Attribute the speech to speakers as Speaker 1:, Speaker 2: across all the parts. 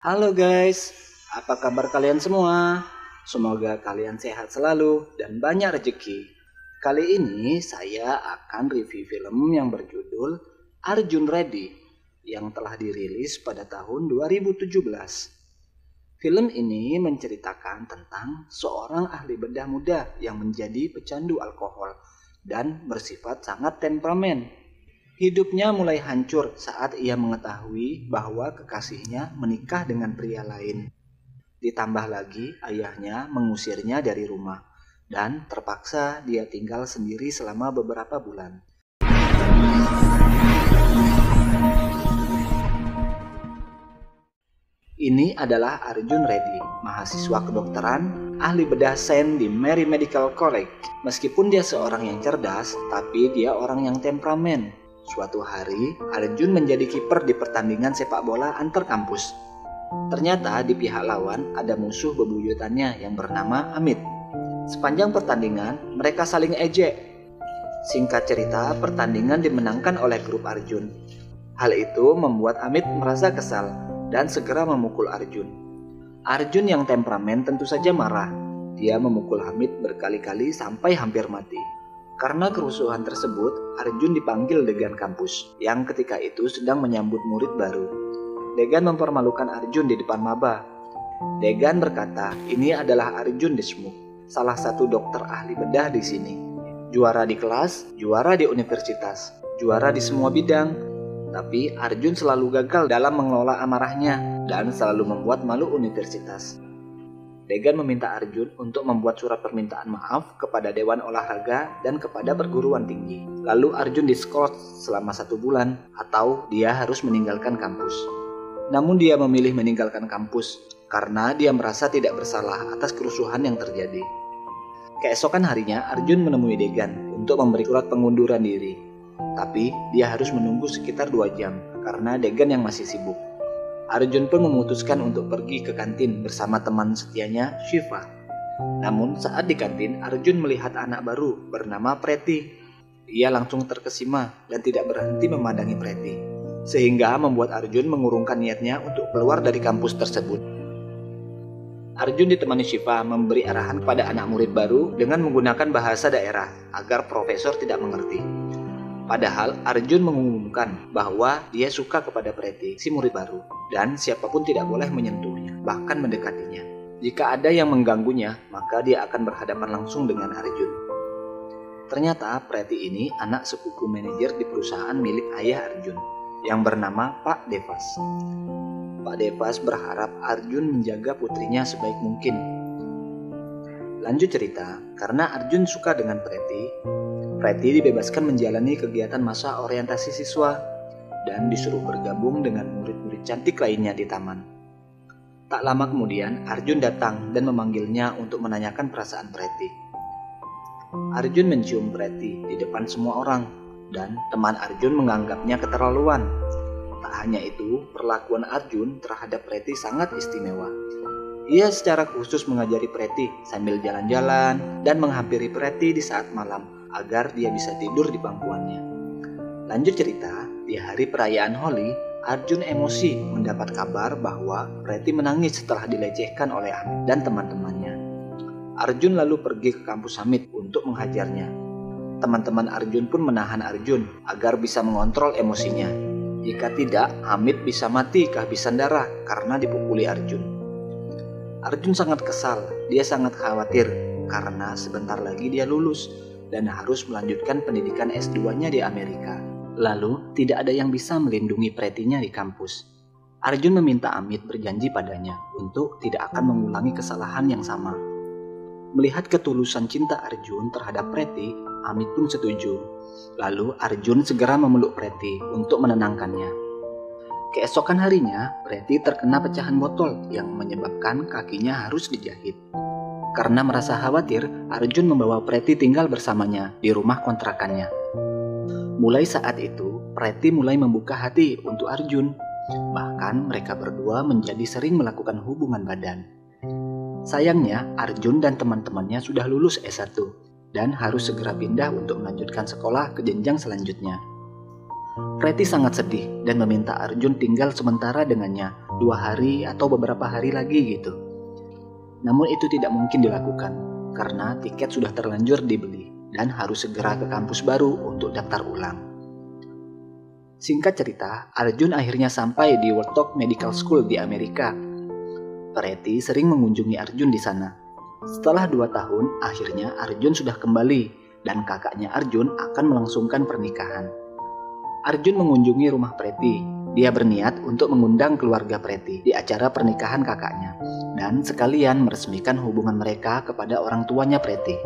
Speaker 1: Halo guys, apa kabar kalian semua? Semoga kalian sehat selalu dan banyak rezeki. Kali ini saya akan review film yang berjudul Arjun Reddy yang telah dirilis pada tahun 2017. Film ini menceritakan tentang seorang ahli bedah muda yang menjadi pecandu alkohol dan bersifat sangat temperamen. Hidupnya mulai hancur saat ia mengetahui bahwa kekasihnya menikah dengan pria lain. Ditambah lagi ayahnya mengusirnya dari rumah dan terpaksa dia tinggal sendiri selama beberapa bulan. Ini adalah Arjun Reddy, mahasiswa kedokteran, ahli bedah sen di Mary Medical College. Meskipun dia seorang yang cerdas, tapi dia orang yang temperamen. Suatu hari, Arjun menjadi kiper di pertandingan sepak bola antar kampus. Ternyata di pihak lawan ada musuh bebuyutannya yang bernama Amit. Sepanjang pertandingan, mereka saling ejek. Singkat cerita, pertandingan dimenangkan oleh grup Arjun. Hal itu membuat Amit merasa kesal dan segera memukul Arjun. Arjun yang temperamen tentu saja marah. Dia memukul Amit berkali-kali sampai hampir mati. Karena kerusuhan tersebut, Arjun dipanggil Degan kampus yang ketika itu sedang menyambut murid baru. Degan mempermalukan Arjun di depan maba. Degan berkata, ini adalah Arjun Deshmukh, salah satu dokter ahli bedah di sini. Juara di kelas, juara di universitas, juara di semua bidang. Tapi Arjun selalu gagal dalam mengelola amarahnya dan selalu membuat malu universitas. Degan meminta Arjun untuk membuat surat permintaan maaf kepada Dewan Olahraga dan kepada perguruan tinggi. Lalu Arjun diskors selama 1 bulan atau dia harus meninggalkan kampus. Namun dia memilih meninggalkan kampus karena dia merasa tidak bersalah atas kerusuhan yang terjadi. Keesokan harinya Arjun menemui Degan untuk memberi surat pengunduran diri. Tapi dia harus menunggu sekitar 2 jam karena Degan yang masih sibuk. Arjun pun memutuskan untuk pergi ke kantin bersama teman setianya, Shiva. Namun saat di kantin, Arjun melihat anak baru bernama Preti. Ia langsung terkesima dan tidak berhenti memandangi Preti, sehingga membuat Arjun mengurungkan niatnya untuk keluar dari kampus tersebut. Arjun ditemani Shiva memberi arahan kepada anak murid baru dengan menggunakan bahasa daerah agar profesor tidak mengerti. Padahal Arjun mengumumkan bahwa dia suka kepada Preti, si murid baru, dan siapapun tidak boleh menyentuhnya, bahkan mendekatinya. Jika ada yang mengganggunya, maka dia akan berhadapan langsung dengan Arjun. Ternyata Preti ini anak sepupu manajer di perusahaan milik ayah Arjun, yang bernama Pak Devas. Pak Devas berharap Arjun menjaga putrinya sebaik mungkin. Lanjut cerita, karena Arjun suka dengan Preti dibebaskan menjalani kegiatan masa orientasi siswa dan disuruh bergabung dengan murid-murid cantik lainnya di taman. Tak lama kemudian, Arjun datang dan memanggilnya untuk menanyakan perasaan Preti. Arjun mencium Preti di depan semua orang dan teman Arjun menganggapnya keterlaluan. Tak hanya itu, perlakuan Arjun terhadap Preti sangat istimewa. Ia secara khusus mengajari Preti sambil jalan-jalan dan menghampiri Preti di saat malam agar dia bisa tidur di pangkuannya. Lanjut cerita, di hari perayaan Holi, Arjun emosi mendapat kabar bahwa Preti menangis setelah dilecehkan oleh Amit dan teman-temannya. Arjun lalu pergi ke kampus Amit untuk menghajarnya. Teman-teman Arjun pun menahan Arjun agar bisa mengontrol emosinya. Jika tidak, Amit bisa mati kehabisan darah karena dipukuli Arjun. Arjun sangat kesal, dia sangat khawatir karena sebentar lagi dia lulus dan harus melanjutkan pendidikan S2-nya di Amerika. Lalu, tidak ada yang bisa melindungi Pretinya di kampus. Arjun meminta Amit berjanji padanya untuk tidak akan mengulangi kesalahan yang sama. Melihat ketulusan cinta Arjun terhadap Preti, Amit pun setuju. Lalu, Arjun segera memeluk Preti untuk menenangkannya. Keesokan harinya, Preti terkena pecahan botol yang menyebabkan kakinya harus dijahit. Karena merasa khawatir, Arjun membawa Preti tinggal bersamanya di rumah kontrakannya. Mulai saat itu, Preti mulai membuka hati untuk Arjun. Bahkan mereka berdua menjadi sering melakukan hubungan badan. Sayangnya, Arjun dan teman-temannya sudah lulus S1 dan harus segera pindah untuk melanjutkan sekolah ke jenjang selanjutnya. Preti sangat sedih dan meminta Arjun tinggal sementara dengannya 2 hari atau beberapa hari lagi gitu. Namun itu tidak mungkin dilakukan karena tiket sudah terlanjur dibeli dan harus segera ke kampus baru untuk daftar ulang. Singkat cerita, Arjun akhirnya sampai di Wharton Medical School di Amerika. Preti sering mengunjungi Arjun di sana. Setelah 2 tahun, akhirnya Arjun sudah kembali dan kakaknya Arjun akan melangsungkan pernikahan. Arjun mengunjungi rumah Preti. Dia berniat untuk mengundang keluarga Preti di acara pernikahan kakaknya dan sekalian meresmikan hubungan mereka kepada orang tuanya Preti.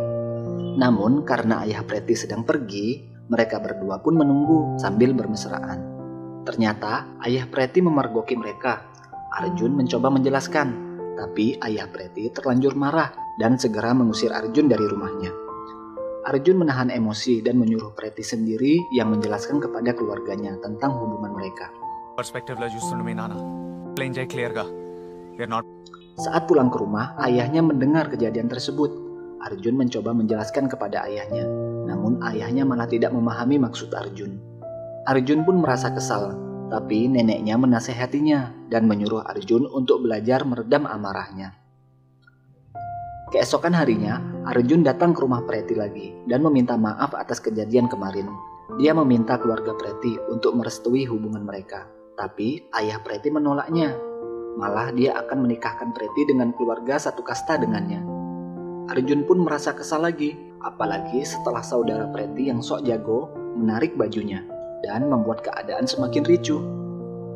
Speaker 1: Namun karena ayah Preti sedang pergi, mereka berdua pun menunggu sambil bermesraan. Ternyata ayah Preti memergoki mereka. Arjun mencoba menjelaskan, tapi ayah Preti terlanjur marah dan segera mengusir Arjun dari rumahnya. Arjun menahan emosi dan menyuruh Preti sendiri yang menjelaskan kepada keluarganya tentang hubungan mereka. Saat pulang ke rumah, ayahnya mendengar kejadian tersebut. Arjun mencoba menjelaskan kepada ayahnya, namun ayahnya malah tidak memahami maksud Arjun. Arjun pun merasa kesal, tapi neneknya menasehatinya dan menyuruh Arjun untuk belajar meredam amarahnya. Keesokan harinya, Arjun datang ke rumah Preti lagi dan meminta maaf atas kejadian kemarin. Dia meminta keluarga Preti untuk merestui hubungan mereka, tapi ayah Preti menolaknya. Malah dia akan menikahkan Preti dengan keluarga satu kasta dengannya. Arjun pun merasa kesal lagi, apalagi setelah saudara Preti yang sok jago menarik bajunya dan membuat keadaan semakin ricuh.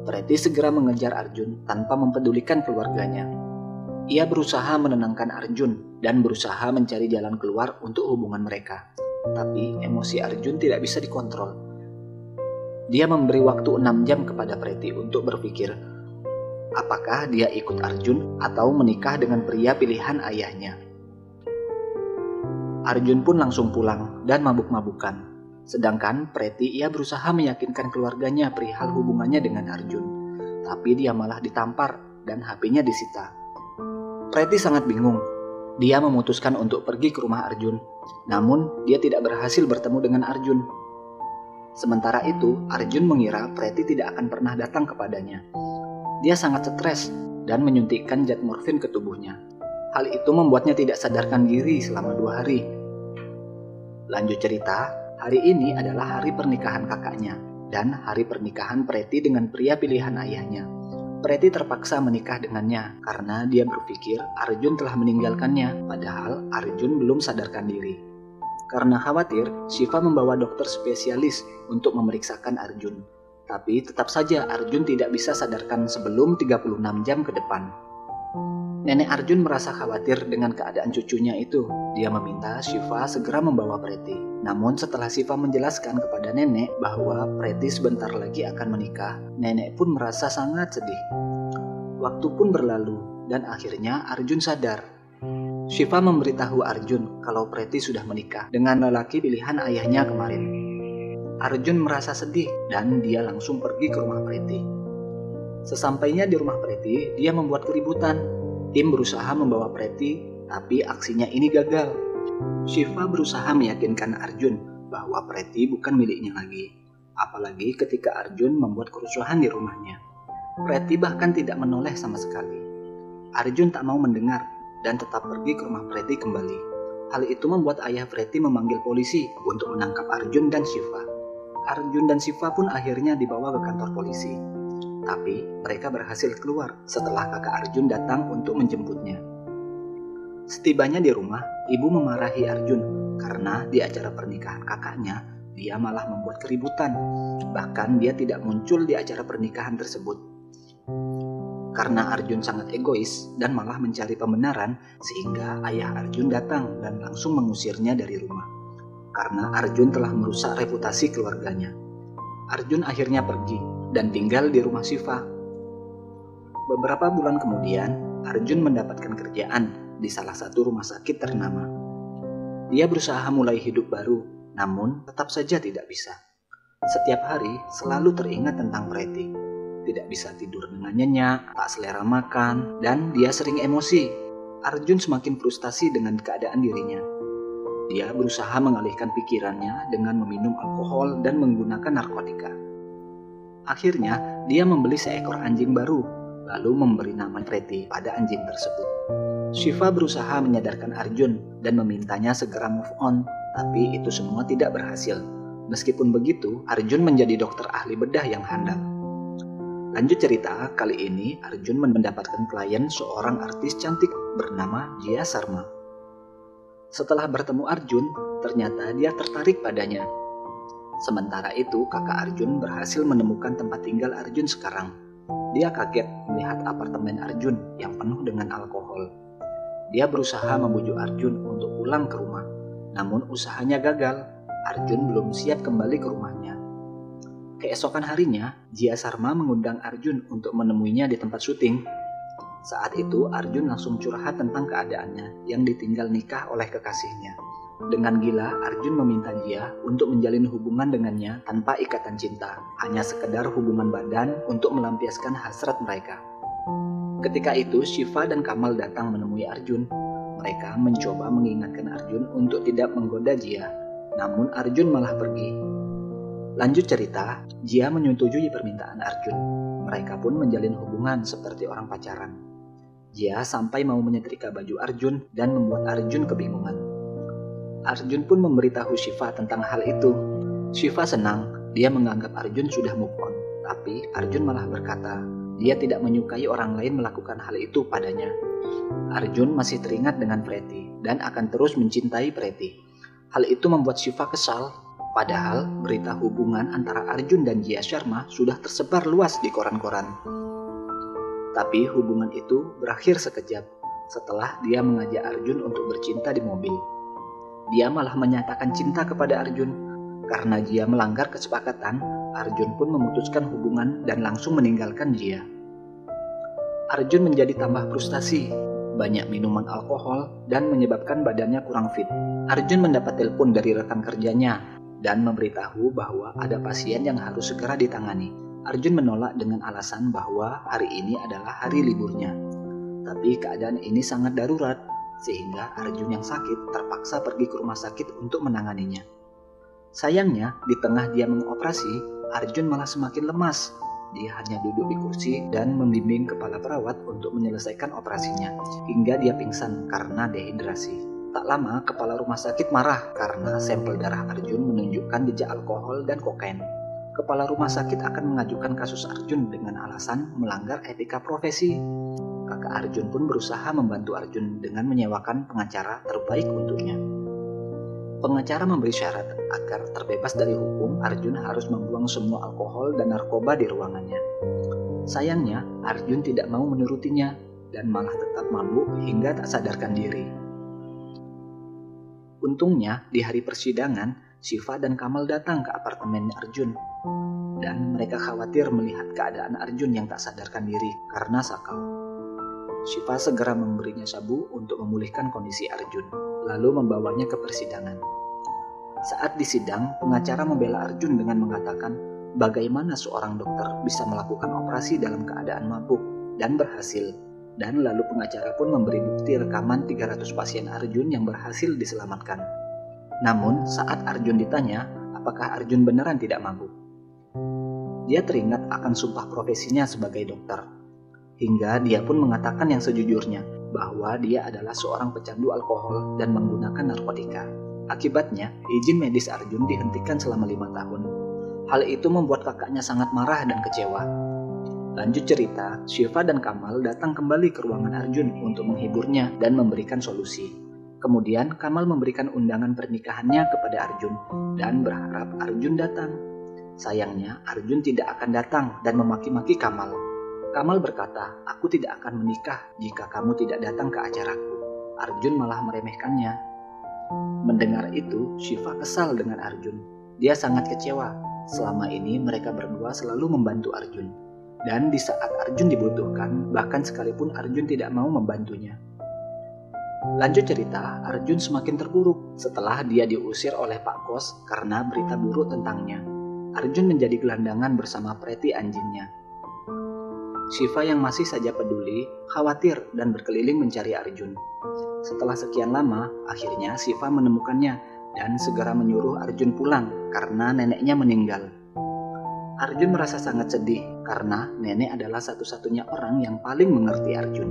Speaker 1: Preti segera mengejar Arjun tanpa mempedulikan keluarganya. Ia berusaha menenangkan Arjun dan berusaha mencari jalan keluar untuk hubungan mereka. Tapi emosi Arjun tidak bisa dikontrol. Dia memberi waktu 6 jam kepada Preti untuk berpikir apakah dia ikut Arjun atau menikah dengan pria pilihan ayahnya. Arjun pun langsung pulang dan mabuk-mabukan. Sedangkan Preti ia berusaha meyakinkan keluarganya perihal hubungannya dengan Arjun. Tapi dia malah ditampar dan HP-nya disita. Preti sangat bingung. Dia memutuskan untuk pergi ke rumah Arjun. Namun dia tidak berhasil bertemu dengan Arjun. Sementara itu, Arjun mengira Preti tidak akan pernah datang kepadanya. Dia sangat stres dan menyuntikkan zat morfin ke tubuhnya. Hal itu membuatnya tidak sadarkan diri selama 2 hari. Lanjut cerita, hari ini adalah hari pernikahan kakaknya dan hari pernikahan Preti dengan pria pilihan ayahnya. Preti terpaksa menikah dengannya karena dia berpikir Arjun telah meninggalkannya, padahal Arjun belum sadarkan diri. Karena khawatir, Shiva membawa dokter spesialis untuk memeriksakan Arjun. Tapi tetap saja Arjun tidak bisa sadarkan sebelum 36 jam ke depan. Nenek Arjun merasa khawatir dengan keadaan cucunya itu. Dia meminta Shiva segera membawa Preti. Namun setelah Shiva menjelaskan kepada nenek bahwa Preti sebentar lagi akan menikah, nenek pun merasa sangat sedih. Waktu pun berlalu dan akhirnya Arjun sadar. Shiva memberitahu Arjun kalau Preti sudah menikah dengan lelaki pilihan ayahnya kemarin. Arjun merasa sedih dan dia langsung pergi ke rumah Preti. Sesampainya di rumah Preti, dia membuat keributan. Tim berusaha membawa Preti, tapi aksinya ini gagal. Shiva berusaha meyakinkan Arjun bahwa Preti bukan miliknya lagi. Apalagi ketika Arjun membuat kerusuhan di rumahnya. Preti bahkan tidak menoleh sama sekali. Arjun tak mau mendengar dan tetap pergi ke rumah Preti kembali. Hal itu membuat ayah Preti memanggil polisi untuk menangkap Arjun dan Shiva. Arjun dan Shiva pun akhirnya dibawa ke kantor polisi. Tapi mereka berhasil keluar setelah kakak Arjun datang untuk menjemputnya. Setibanya di rumah, ibu memarahi Arjun karena di acara pernikahan kakaknya, dia malah membuat keributan. Bahkan dia tidak muncul di acara pernikahan tersebut. Karena Arjun sangat egois dan malah mencari pembenaran, sehingga ayah Arjun datang dan langsung mengusirnya dari rumah. Karena Arjun telah merusak reputasi keluarganya. Arjun akhirnya pergi dan tinggal di rumah Shiva. Beberapa bulan kemudian, Arjun mendapatkan kerjaan di salah satu rumah sakit ternama. Dia berusaha mulai hidup baru, namun tetap saja tidak bisa. Setiap hari selalu teringat tentang Preti. Tidak bisa tidur dengan nyenyak, tak selera makan, dan dia sering emosi. Arjun semakin frustasi dengan keadaan dirinya. Dia berusaha mengalihkan pikirannya dengan meminum alkohol dan menggunakan narkotika. Akhirnya, dia membeli seekor anjing baru, lalu memberi nama Preti pada anjing tersebut. Shiva berusaha menyadarkan Arjun dan memintanya segera move on, tapi itu semua tidak berhasil. Meskipun begitu, Arjun menjadi dokter ahli bedah yang handal. Lanjut cerita, kali ini Arjun mendapatkan klien seorang artis cantik bernama Jia Sharma. Setelah bertemu Arjun, ternyata dia tertarik padanya. Sementara itu, kakak Arjun berhasil menemukan tempat tinggal Arjun sekarang. Dia kaget melihat apartemen Arjun yang penuh dengan alkohol. Dia berusaha membujuk Arjun untuk pulang ke rumah, namun usahanya gagal. Arjun belum siap kembali ke rumahnya. Keesokan harinya, Jia Sharma mengundang Arjun untuk menemuinya di tempat syuting. Saat itu, Arjun langsung curhat tentang keadaannya yang ditinggal nikah oleh kekasihnya. Dengan gila, Arjun meminta Jia untuk menjalin hubungan dengannya tanpa ikatan cinta, hanya sekedar hubungan badan untuk melampiaskan hasrat mereka. Ketika itu, Shiva dan Kamal datang menemui Arjun. Mereka mencoba mengingatkan Arjun untuk tidak menggoda Jia, namun Arjun malah pergi. Lanjut cerita, Jia menyetujui permintaan Arjun. Mereka pun menjalin hubungan seperti orang pacaran. Jia sampai mau menyetrika baju Arjun dan membuat Arjun kebingungan. Arjun pun memberitahu Shiva tentang hal itu. Shiva senang, dia menganggap Arjun sudah move on. Tapi Arjun malah berkata, dia tidak menyukai orang lain melakukan hal itu padanya. Arjun masih teringat dengan Preti dan akan terus mencintai Preti. Hal itu membuat Shiva kesal, padahal berita hubungan antara Arjun dan Jia Sharma sudah tersebar luas di koran-koran. Tapi hubungan itu berakhir sekejap setelah dia mengajak Arjun untuk bercinta di mobil. Dia malah menyatakan cinta kepada Arjun. Karena Jia melanggar kesepakatan, Arjun pun memutuskan hubungan dan langsung meninggalkan Jia. Arjun menjadi tambah frustasi, banyak minuman alkohol dan menyebabkan badannya kurang fit. Arjun mendapat telepon dari rekan kerjanya dan memberitahu bahwa ada pasien yang harus segera ditangani. Arjun menolak dengan alasan bahwa hari ini adalah hari liburnya. Tapi keadaan ini sangat darurat, sehingga Arjun yang sakit terpaksa pergi ke rumah sakit untuk menanganinya. Sayangnya, di tengah dia mengoperasi, Arjun malah semakin lemas. Dia hanya duduk di kursi dan membimbing kepala perawat untuk menyelesaikan operasinya, hingga dia pingsan karena dehidrasi. Tak lama, kepala rumah sakit marah karena sampel darah Arjun menunjukkan jejak alkohol dan kokain. Kepala rumah sakit akan mengajukan kasus Arjun dengan alasan melanggar etika profesi. Kakak Arjun pun berusaha membantu Arjun dengan menyewakan pengacara terbaik untuknya. Pengacara memberi syarat agar terbebas dari hukum, Arjun harus membuang semua alkohol dan narkoba di ruangannya. Sayangnya, Arjun tidak mau menurutinya dan malah tetap mabuk hingga tak sadarkan diri. Untungnya, di hari persidangan, Shiva dan Kamal datang ke apartemen Arjun. Dan mereka khawatir melihat keadaan Arjun yang tak sadarkan diri karena sakau. Shiva segera memberinya sabu untuk memulihkan kondisi Arjun, lalu membawanya ke persidangan. Saat di sidang, pengacara membela Arjun dengan mengatakan bagaimana seorang dokter bisa melakukan operasi dalam keadaan mabuk dan berhasil. Dan lalu pengacara pun memberi bukti rekaman 300 pasien Arjun yang berhasil diselamatkan. Namun, saat Arjun ditanya, apakah Arjun beneran tidak mabuk? Dia teringat akan sumpah profesinya sebagai dokter. Hingga dia pun mengatakan yang sejujurnya, bahwa dia adalah seorang pecandu alkohol dan menggunakan narkotika. Akibatnya, izin medis Arjun dihentikan selama 5 tahun. Hal itu membuat kakaknya sangat marah dan kecewa. Lanjut cerita, Shiva dan Kamal datang kembali ke ruangan Arjun untuk menghiburnya dan memberikan solusi. Kemudian Kamal memberikan undangan pernikahannya kepada Arjun dan berharap Arjun datang. Sayangnya Arjun tidak akan datang dan memaki-maki Kamal. Kamal berkata, "Aku tidak akan menikah jika kamu tidak datang ke acaraku." Arjun malah meremehkannya. Mendengar itu, Shiva kesal dengan Arjun. Dia sangat kecewa. Selama ini mereka berdua selalu membantu Arjun. Dan di saat Arjun dibutuhkan, bahkan sekalipun Arjun tidak mau membantunya. Lanjut cerita, Arjun semakin terpuruk setelah dia diusir oleh Pak Kos karena berita buruk tentangnya. Arjun menjadi gelandangan bersama Preti anjingnya. Shiva yang masih saja peduli, khawatir dan berkeliling mencari Arjun. Setelah sekian lama, akhirnya Shiva menemukannya dan segera menyuruh Arjun pulang karena neneknya meninggal. Arjun merasa sangat sedih karena nenek adalah satu-satunya orang yang paling mengerti Arjun.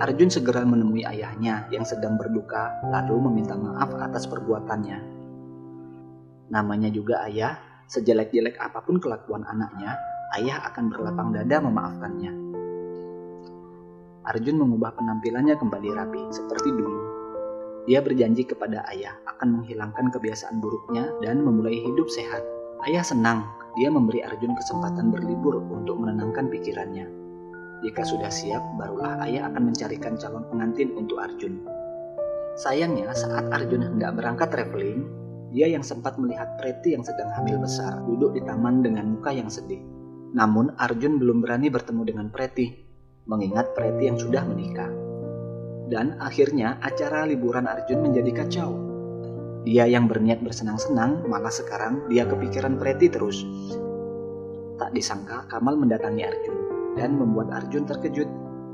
Speaker 1: Arjun segera menemui ayahnya yang sedang berduka lalu meminta maaf atas perbuatannya. Namanya juga ayah, sejelek-jelek apapun kelakuan anaknya, ayah akan berlapang dada memaafkannya. Arjun mengubah penampilannya kembali rapi seperti dulu. Dia berjanji kepada ayah akan menghilangkan kebiasaan buruknya dan memulai hidup sehat. Ayah senang, dia memberi Arjun kesempatan berlibur untuk menenangkan pikirannya. Jika sudah siap, barulah ayah akan mencarikan calon pengantin untuk Arjun. Sayangnya, saat Arjun hendak berangkat traveling, dia yang sempat melihat Preti yang sedang hamil besar duduk di taman dengan muka yang sedih. Namun Arjun belum berani bertemu dengan Preti, mengingat Preti yang sudah menikah. Dan akhirnya acara liburan Arjun menjadi kacau. Dia yang berniat bersenang-senang, malah sekarang dia kepikiran Preti terus. Tak disangka Kamal mendatangi Arjun dan membuat Arjun terkejut.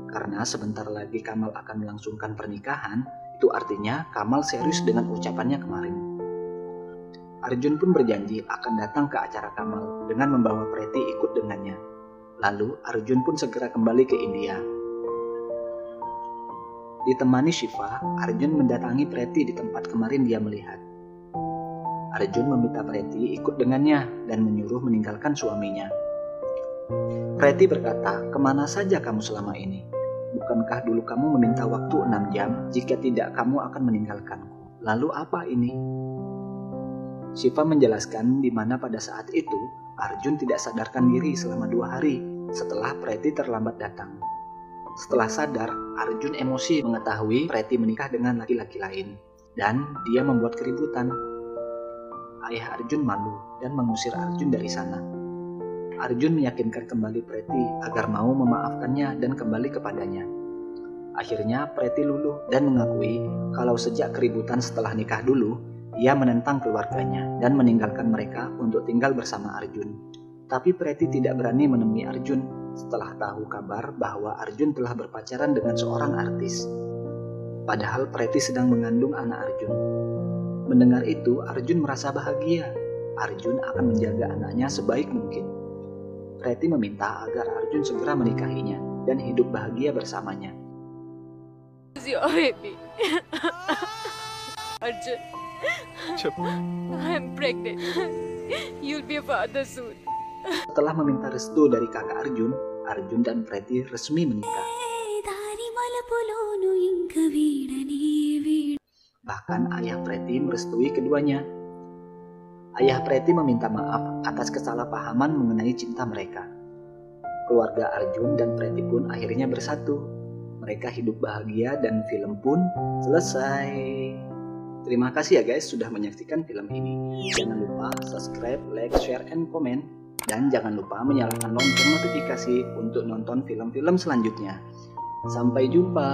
Speaker 1: Karena sebentar lagi Kamal akan melangsungkan pernikahan, itu artinya Kamal serius dengan ucapannya kemarin. Arjun pun berjanji akan datang ke acara Kamal dengan membawa Preti ikut dengannya. Lalu Arjun pun segera kembali ke India. Ditemani Shiva, Arjun mendatangi Preti di tempat kemarin dia melihat. Arjun meminta Preti ikut dengannya dan menyuruh meninggalkan suaminya. Preti berkata, "Kemana saja kamu selama ini? Bukankah dulu kamu meminta waktu 6 jam? Jika tidak, kamu akan meninggalkanku. Lalu apa ini?" Shiva menjelaskan di mana pada saat itu Arjun tidak sadarkan diri selama 2 hari setelah Preti terlambat datang. Setelah sadar, Arjun emosi mengetahui Preti menikah dengan laki-laki lain dan dia membuat keributan. Ayah Arjun malu dan mengusir Arjun dari sana. Arjun meyakinkan kembali Preti agar mau memaafkannya dan kembali kepadanya. Akhirnya Preti luluh dan mengakui kalau sejak keributan setelah nikah dulu, ia menentang keluarganya dan meninggalkan mereka untuk tinggal bersama Arjun. Tapi Preti tidak berani menemui Arjun setelah tahu kabar bahwa Arjun telah berpacaran dengan seorang artis. Padahal Preti sedang mengandung anak Arjun. Mendengar itu, Arjun merasa bahagia. Arjun akan menjaga anaknya sebaik mungkin. Preti meminta agar Arjun segera menikahinya dan hidup bahagia bersamanya.
Speaker 2: Your baby. Arjun, I'm pregnant. You'll be a father soon.
Speaker 1: Setelah meminta restu dari kakak Arjun, Arjun dan Preti resmi menikah. Bahkan ayah Preti merestui keduanya. Ayah Preti meminta maaf atas kesalahpahaman mengenai cinta mereka. Keluarga Arjun dan Preti pun akhirnya bersatu. Mereka hidup bahagia dan film pun selesai. Terima kasih ya guys sudah menyaksikan film ini. Jangan lupa subscribe, like, share, and comment. Dan jangan lupa menyalakan lonceng notifikasi untuk nonton film-film selanjutnya. Sampai jumpa.